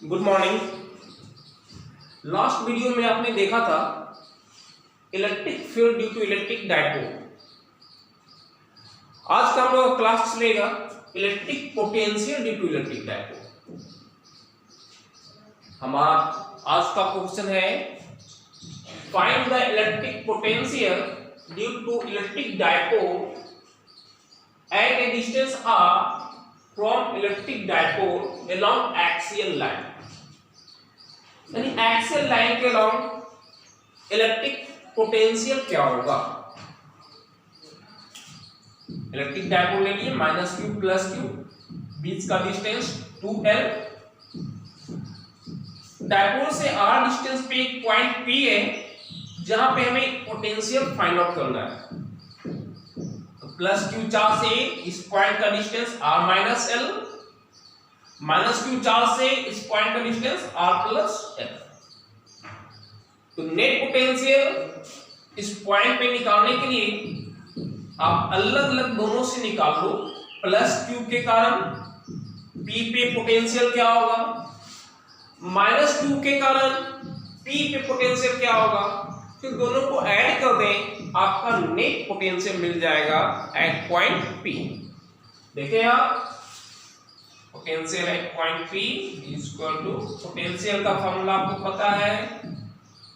Good morning. Last video में आपने देखा था electric field due to electric dipole. आज का हम लोग क्लास चलेगा electric potential due to electric dipole. हमारा आज का क्वेश्चन है find the electric potential due to electric dipole at a distance r from electric dipole along axial line। यानी एक्सियल लाइन के अलॉन्ग इलेक्ट्रिक पोटेंशियल क्या होगा। Electric dipole ले लिए -q + q, बीच का डिस्टेंस 2l। डायपोल से r distance पे एक पॉइंट p है जहां पे हमें पोटेंशियल फाइंड आउट करना है। +q चार्ज से इस पॉइंट का distance r - l, -q charge से इस पॉइंट का डिस्टेंस r + l। तो नेट पोटेंशियल इस पॉइंट पे निकालने के लिए आप अलग अलग दोनों से निकाल लो। +q के कारण p पे पोटेंशियल क्या होगा, -q के कारण p पे पोटेंशियल क्या होगा, फिर दोनों को ऐड कर दें, आपका नेट पोटेंशियल मिल जाएगा एट पॉइंट P। देखिए आप potential at point P equal to potential का फॉर्मूला आपको पता है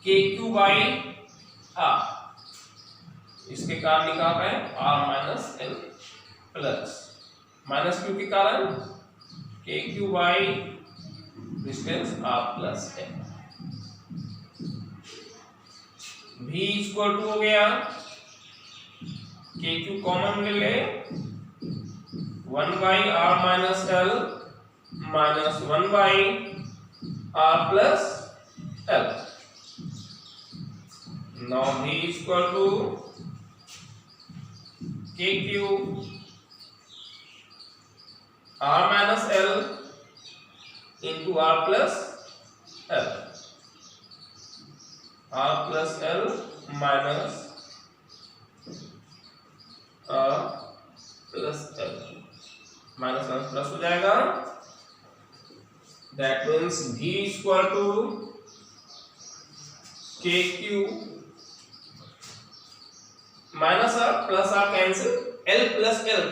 kq/r। इसके कारण निकाल रहे हैं r - l प्लस -q के कारण kq/ distance r + l। v equal to हो गया kq कॉमन ले ले 1/r - l -1/r + l। now v equal to kq r - l into r + l, r + l minus r + l, minus plus हो जाएगा। That means v equal to kq minus r plus r cancel, l + l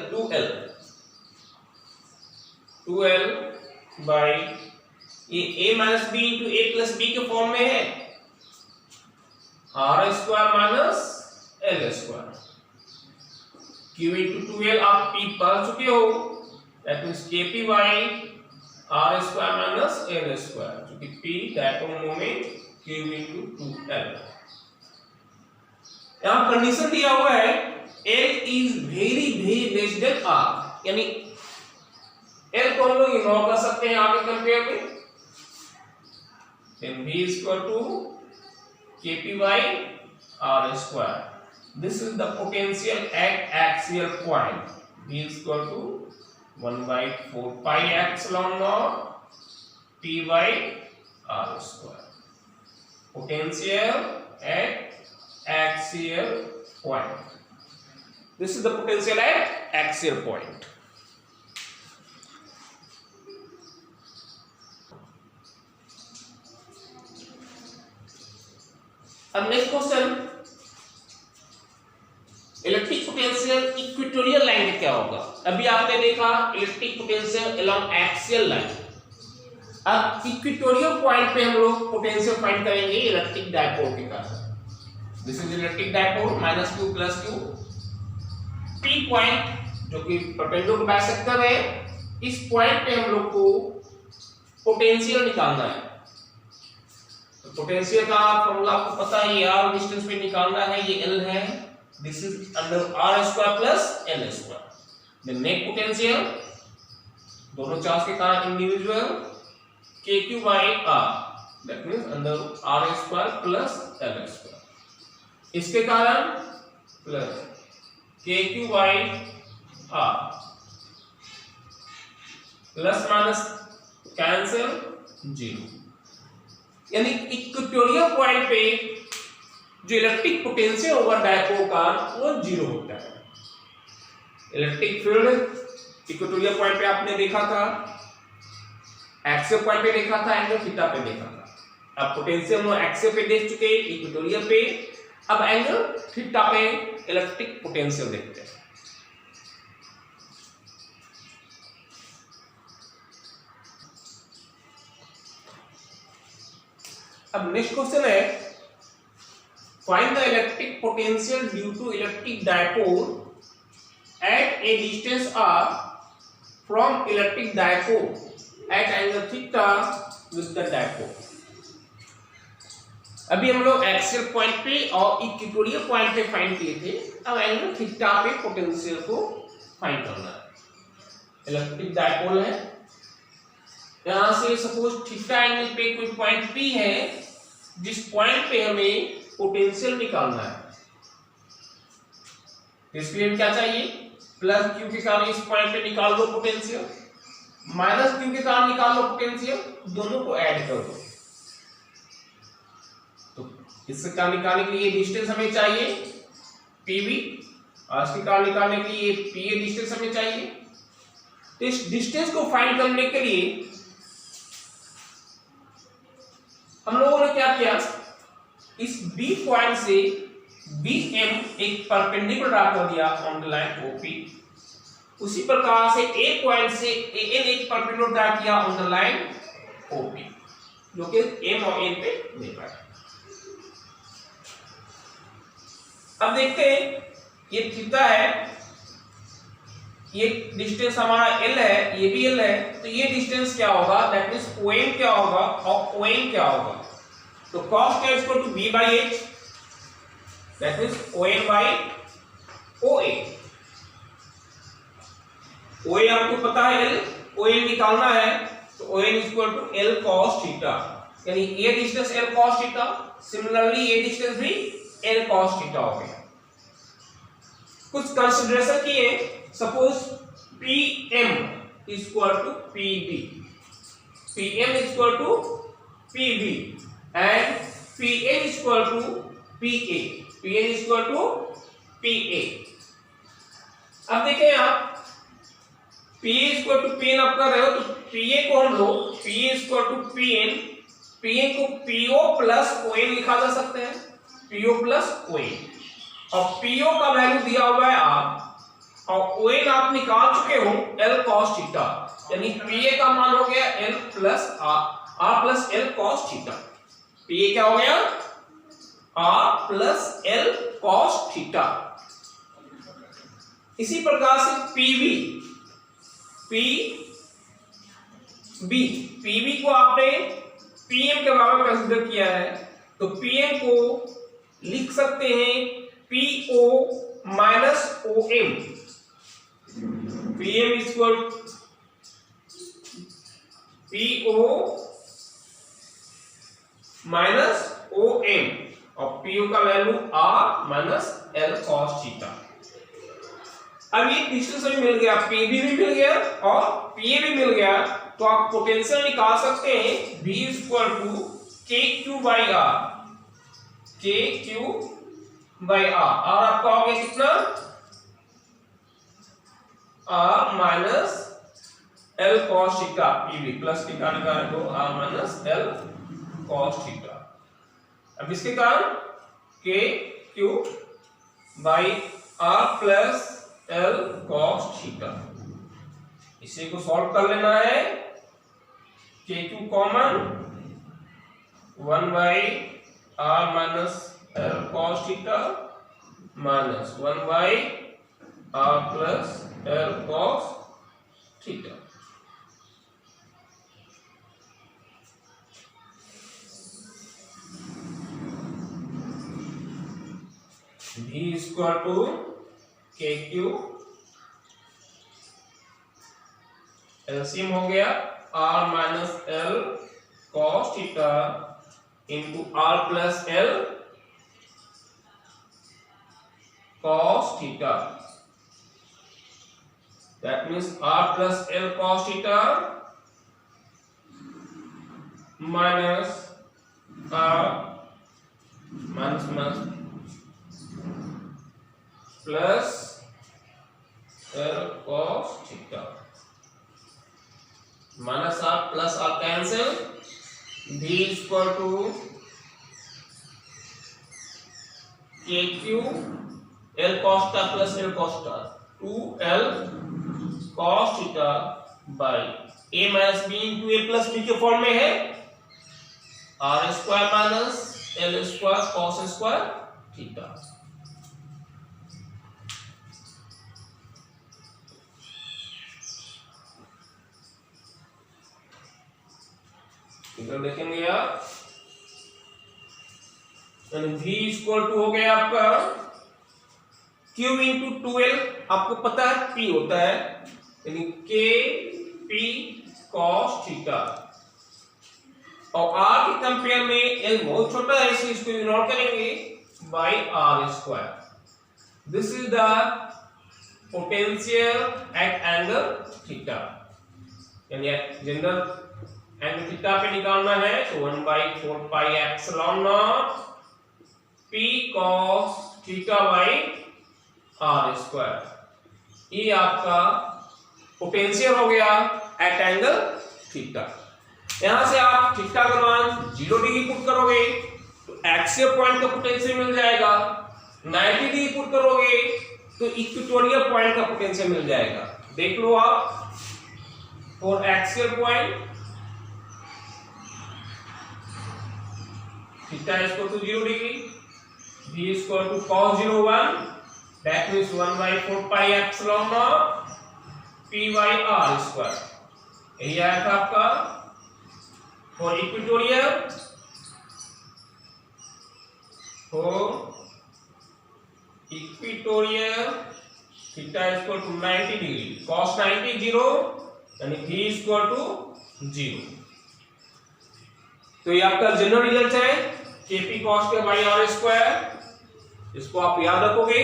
2l by ये a - b into a + b के form में है r² - l²। q into 2l आप p पढ़ चुके हो, that means kp by r² - l², क्योंकि p dipole moment q into 2l। यहां कंडीशन दिया हुआ है l is very less than r, यानी l को हम लोग इग्नोर कर सकते हैं r के कंपेयर में। then v equal to kp by r²। this is the potential at axial point। v equal to 1/4 pi epsilon naught p by r²। potential at axial point, this is the potential at axial point। अब next question, electric potential equatorial line में क्या होगा। अभी आपने देखा electric potential along axial line. अब equatorial point पे हम लोग पोटेंशियल फाइंड करेंगे इलेक्ट्रिक डायपोल के कारण। This is electric dipole -q + q, p point जो कि परपेंडिकुलर बाइसेक्टर है, इस पॉइंट पे हम लोग को पोटेंशियल निकालना है। पोटेंशियल का फॉर्मूला आपको पता है, r डिस्टेंस पे निकालना है, ये l है, this is under r² + l²। The net potential दोनों चार्ज के कारण individual kq/r, that means under r² + l²। इसके कारण plus kq/r, plus minus cancel 0, यानी इक्वेटोरियल पॉइंट पे जो इलेक्ट्रिक पोटेंशियल होगा डायपोल का वो 0 होता है। इलेक्ट्रिक फील्ड इक्वेटोरियल पॉइंट पे आपने देखा था एक्सियल पॉइंट पे देखा था, एंगल थीटा पे देखा था। अब पोटेंशियल हम एक्सियल पे देख चुके, इक्वेटोरियल पे, अब एंगल थीटा पे इलेक्ट्रिक पोटेंशियल देखते हैं। अब नेक्स्ट क्वेश्चन है, find the electric potential due to electric dipole at a distance r from electric dipole at angle theta with the dipole। अभी हम लोग एक्सियल पॉइंट पे और इक्वेटोरियल पॉइंट पे फाइंड किए थे, अब एंगल थीटा पे पोटेंशियल को फाइंड करना है। इलेक्ट्रिक डायपोल है, यहां से सपोज थीटा एंगल पे कोई पॉइंट P है, जिस पॉइंट पे हमें पोटेंशियल निकालना है। इसके लिए क्या चाहिए, प्लस क्यू के कारण इस पॉइंट पे निकाल दो पोटेंशियल, माइनस क्यू के कारण निकाल लो पोटेंशियल, दोनों को ऐड कर दो। तो इससे कारण निकालने के लिए डिस्टेंस हमें चाहिए पीवी, और इसके कारण निकालने के लिए पीए डिस्टेंस हमें चाहिए। तो इस डिस्टेंस को फाइंड करने के लिए हम लोगों ने क्या किया, इस बी पॉइंट से BM एक परपेंडिकुलर ड्रा कर दिया ऑन द लाइन OP। उसी प्रकार से A पॉइंट से AN एक परपेंडिकुलर ड्रा किया ऑन द लाइन OP, जो कि M और N पे देखा है। अब देखते हैं, ये थीटा है, ये डिस्टेंस हमारा L है, ये भी L है, तो ये डिस्टेंस क्या होगा, दैट मींस OM क्या होगा और ON क्या होगा। तो cos क्या equal to B by H, that means ON by OA। OA आपको पता है L, ON निकालना है, तो ON equal to L cos theta, यानी ये distance L cos theta, similarly ये डिस्टेंस भी L cos थीटा हो गया। कुछ कंसीडरेशन किए, suppose PM equal to PB, PM equal to PB and PN equal to PA, PN equal to PA। अब देखें आप, PA इक्वल टू PN आप कर रहे हो, तो PA को हम लोग PA equal to PN, PN को PO प्लस ON लिखा जा सकते हैं, PO प्लस ON, और PO का वैल्यू दिया हुआ है R, और ON आप निकाल चुके हो L cos थीटा, यानी PA का मान हो गया L plus R plus L cos theta. PA क्या हो गया, R plus L cos theta. इसी प्रकार से PB को आपने PM के बराबर कंसीडर किया है, तो PM को लिख सकते हैं PO minus OM। PM equal PO minus OM, और PO का value R minus L cos theta. अब ये डिस्टेंस भी मिल गया, PB भी मिल गया और PA भी मिल गया, तो आप पोटेंशियल निकाल सकते हैं V equal to KQ by R, KQ by R। और आपका हो गया कितना, R minus L cos theta, PB plus theta निकालने को R minus L cos theta. अब इसके कारण KQ by R plus L cos theta, इसे को सॉल्व कर लेना है। KQ common, 1 by R minus L cos theta minus 1 by R plus L cos theta. V equal to KQ, LCM हो गया R minus L cos theta into R plus L cos theta, that means R plus L cos theta minus R minus minus plus L cos theta. Minus R plus R cancel, V equal to K Q L cos theta plus L cos theta 2L cos theta by a minus B into A plus B के form में है, R square minus L square cos square theta. इधर देखेंगे आप, v equal to हो गया आपका q into 2L, आपको पता है p होता है, यानी k p cos थीटा, और r के कंपेयर में l बहुत छोटा है इसलिए इसको इग्नोर करेंगे, by r square. This is the potential at angle theta, यानी जनरल एंगल थीटा पे निकालना है तो 1/4 pi epsilon naught p cos थीटा बाई r स्क्वायर। ये आपका पोटेंशियल हो गया एट एंगल थीटा। यहां से आप थीटा का मान 0 डिग्री पुट करोगे तो एक्सियल पॉइंट का पोटेंशियल मिल जाएगा, 90 डिग्री पुट करोगे तो इक्वेटोरियल पॉइंट का पोटेंशियल मिल जाएगा। देख लो आप, for axial point theta equal to 0 degree, v equal to cos 01, that means 1/4 pi epsilon naught p by r square. यही आया था आपका for equatorial, theta equal to 90 degree, cos 90 0, यानी v इक्वल टू 0। तो ये आपका जनरल रिजल्ट है kp cos के बाई r स्क्वायर। इसको आप याद रखोगे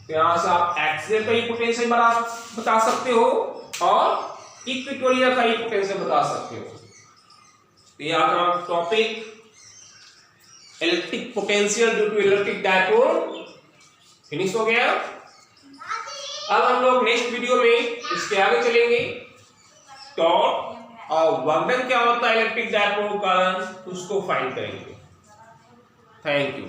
तो यहां से आप एक्सियल का ही पोटेंशियल बता सकते हो और इक्वेटोरियल का ही पोटेंशियल बता सकते हो। तो ये आपका topic electric potential due to electric dipole finish हो गया। अब हम लोग नेक्स्ट वीडियो में इसके आगे चलेंगे, टॉर्क और वर्क डन क्या होता है इलेक्ट्रिक डायपोल का, उसको फाइंड करेंगे। Thank you.